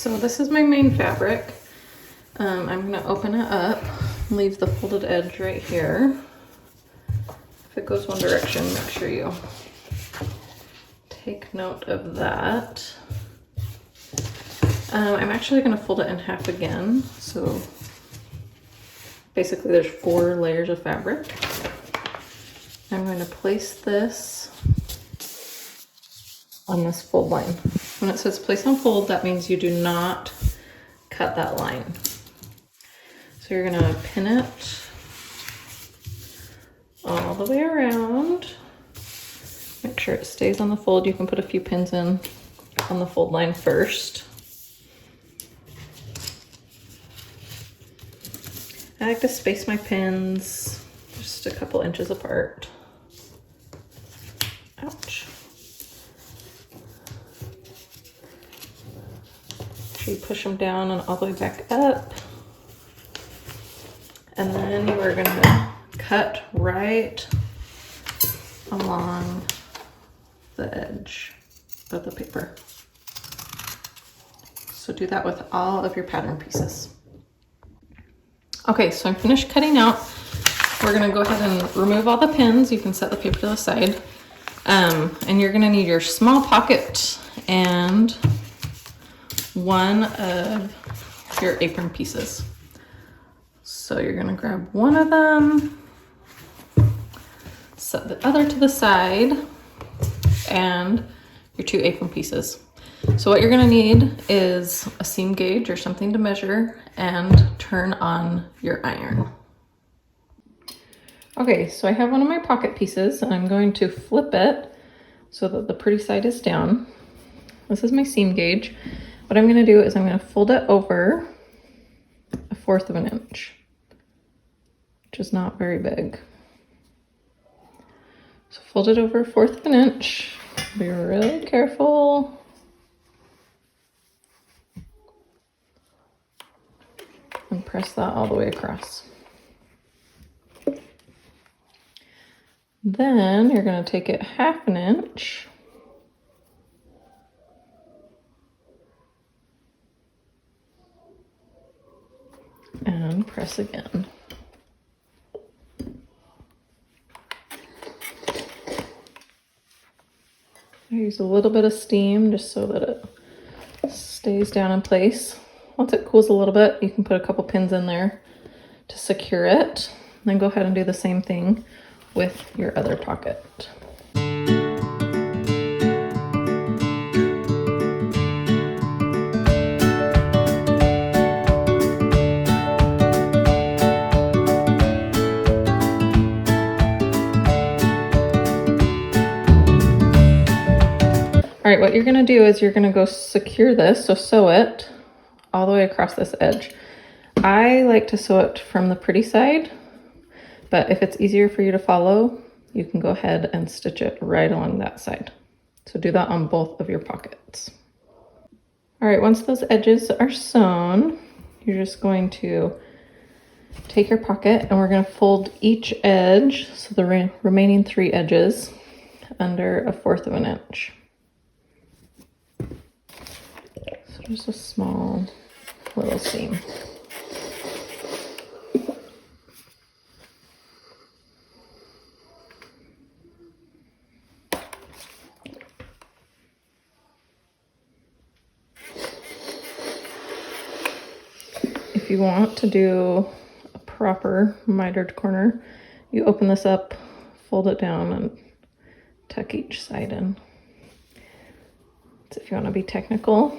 so this is my main fabric. I'm gonna open it up, leave the folded edge right here. If it goes one direction, make sure you take note of that. I'm actually gonna fold it in half again. So basically there's 4 layers of fabric. I'm going to place this on this fold line. When it says place on fold, that means you do not cut that line. So you're gonna pin it all the way around. Make sure it stays on the fold. You can put a few pins in on the fold line first. I like to space my pins just a couple inches apart. Ouch. You push them down and all the way back up. And then we're gonna cut right along the edge of the paper. So do that with all of your pattern pieces. Okay, so I'm finished cutting out. We're gonna go ahead and remove all the pins. You can set the paper to the side. And you're gonna need your small pocket and one of your apron pieces. So you're gonna grab one of them, set the other to the side, and your 2 apron pieces. So what you're gonna need is a seam gauge or something to measure and turn on your iron. Okay, so I have one of my pocket pieces and I'm going to flip it so that the pretty side is down. This is my seam gauge. What I'm gonna do is I'm gonna fold it over 1/4 of an inch, which is not very big. So fold it over 1/4 of an inch. Be really careful. And press that all the way across. Then you're going to take it 1/2 an inch and press again. I use a little bit of steam just so that it stays down in place. Once it cools a little bit, you can put a couple pins in there to secure it. Then go ahead and do the same thing with your other pocket. All right, what you're gonna do is you're gonna go secure this, so sew it all the way across this edge. I like to sew it from the pretty side, but if it's easier for you to follow, you can go ahead and stitch it right along that side. So do that on both of your pockets. All right, once those edges are sewn, you're just going to take your pocket and we're gonna fold each edge, so the remaining 3 edges, under 1/4 of an inch. So just a small little seam. If you want to do a proper mitered corner, you open this up, fold it down, and tuck each side in. So if you want to be technical.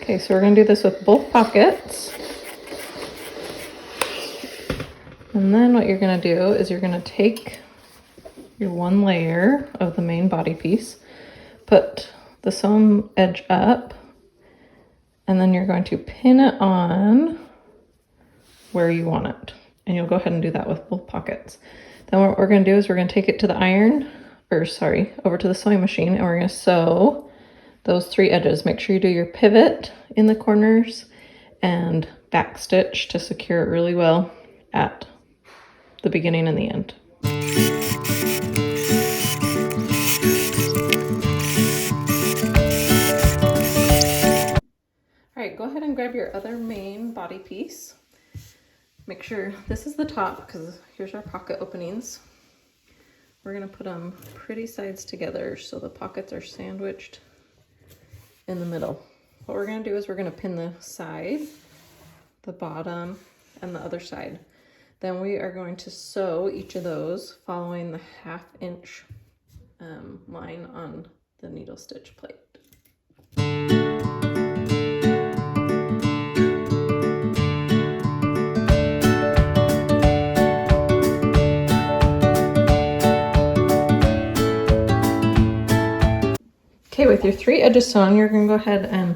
Okay, so we're going to do this with both pockets. And then what you're going to do is you're going to take your one layer of the main body piece, put the sewn edge up, and then you're going to pin it on where you want it. And you'll go ahead and do that with both pockets. Then what we're going to do is we're going to take it to the over to the sewing machine, and we're going to sew those 3 edges. Make sure you do your pivot in the corners and back stitch to secure it really well at the beginning and the end. ahead and grab your other main body piece. Make sure this is the top because here's our pocket openings. We're gonna put them pretty sides together so the pockets are sandwiched in the middle. What we're gonna do is we're gonna pin the side, the bottom, and the other side. Then we are going to sew each of those following the 1/2 inch line on the needle stitch plate. Okay, with your 3 edges sewn, you're gonna go ahead and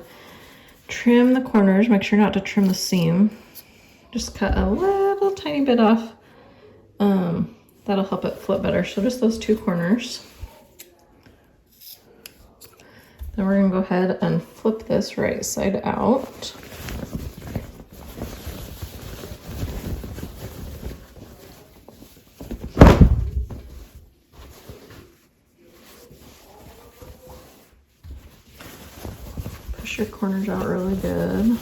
trim the corners. Make sure not to trim the seam. Just cut a little tiny bit off. That'll help it flip better. So just those 2 corners. Then we're gonna go ahead and flip this right side out. Push your corners out really good.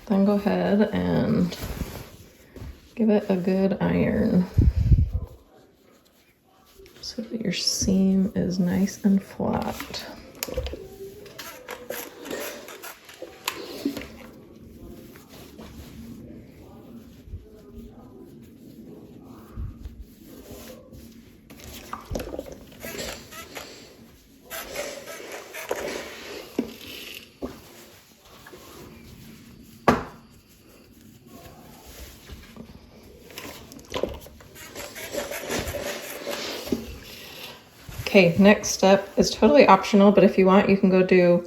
Then go ahead and give it a good iron so that your seam is nice and flat. Okay, next step is totally optional, but if you want, you can go do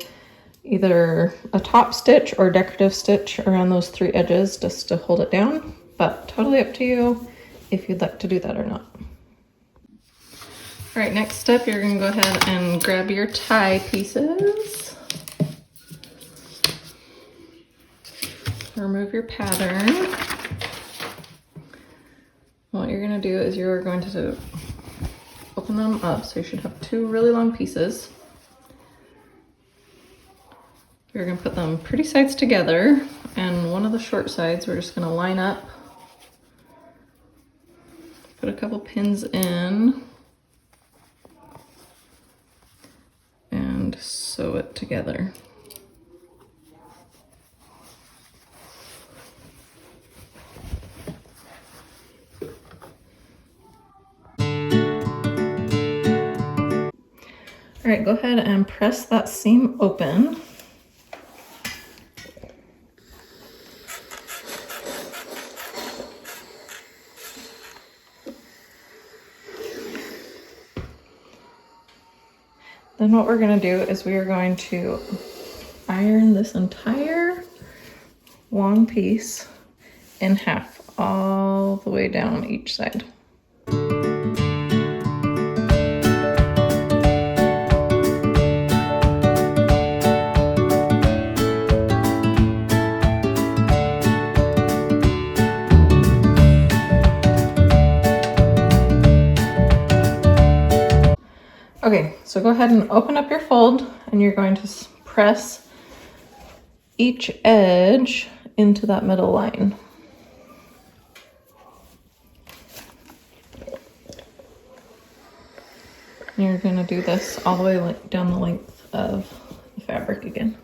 either a top stitch or decorative stitch around those 3 edges just to hold it down, but totally up to you if you'd like to do that or not. All right, next step, you're gonna go ahead and grab your tie pieces. Remove your pattern. What you're gonna do is you're going to open them up, so you should have 2 really long pieces. You're gonna put them pretty sides together, and one of the short sides we're just gonna line up, put a couple pins in, and sew it together. All right, go ahead and press that seam open. Then what we're gonna do is we are going to iron this entire long piece in half, all the way down each side. Okay, so go ahead and open up your fold, and you're going to press each edge into that middle line. And you're going to do this all the way down the length of the fabric again.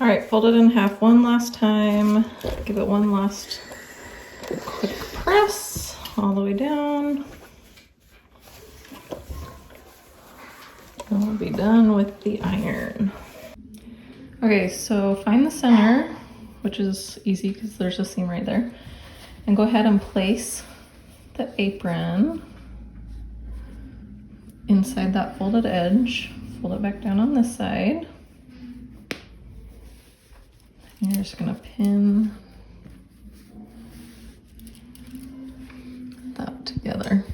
All right, fold it in half one last time. Give it one last quick press all the way down. And we'll be done with the iron. Okay, so find the center, which is easy because there's a seam right there. And go ahead and place the apron inside that folded edge. Fold it back down on this side. And you're just gonna pin together.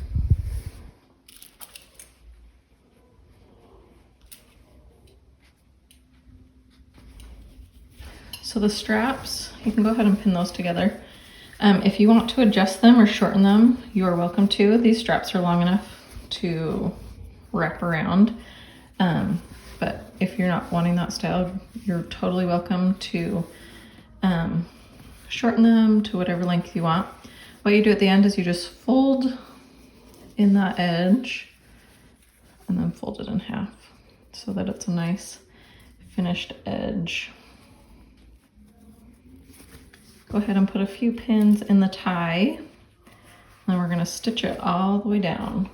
So the straps, you can go ahead and pin those together. If you want to adjust them or shorten them, you are welcome to. These straps are long enough to wrap around. But if you're not wanting that style, you're totally welcome to shorten them to whatever length you want. What you do at the end is you just fold in that edge and then fold it in half so that it's a nice finished edge. Go ahead and put a few pins in the tie, and we're going to stitch it all the way down.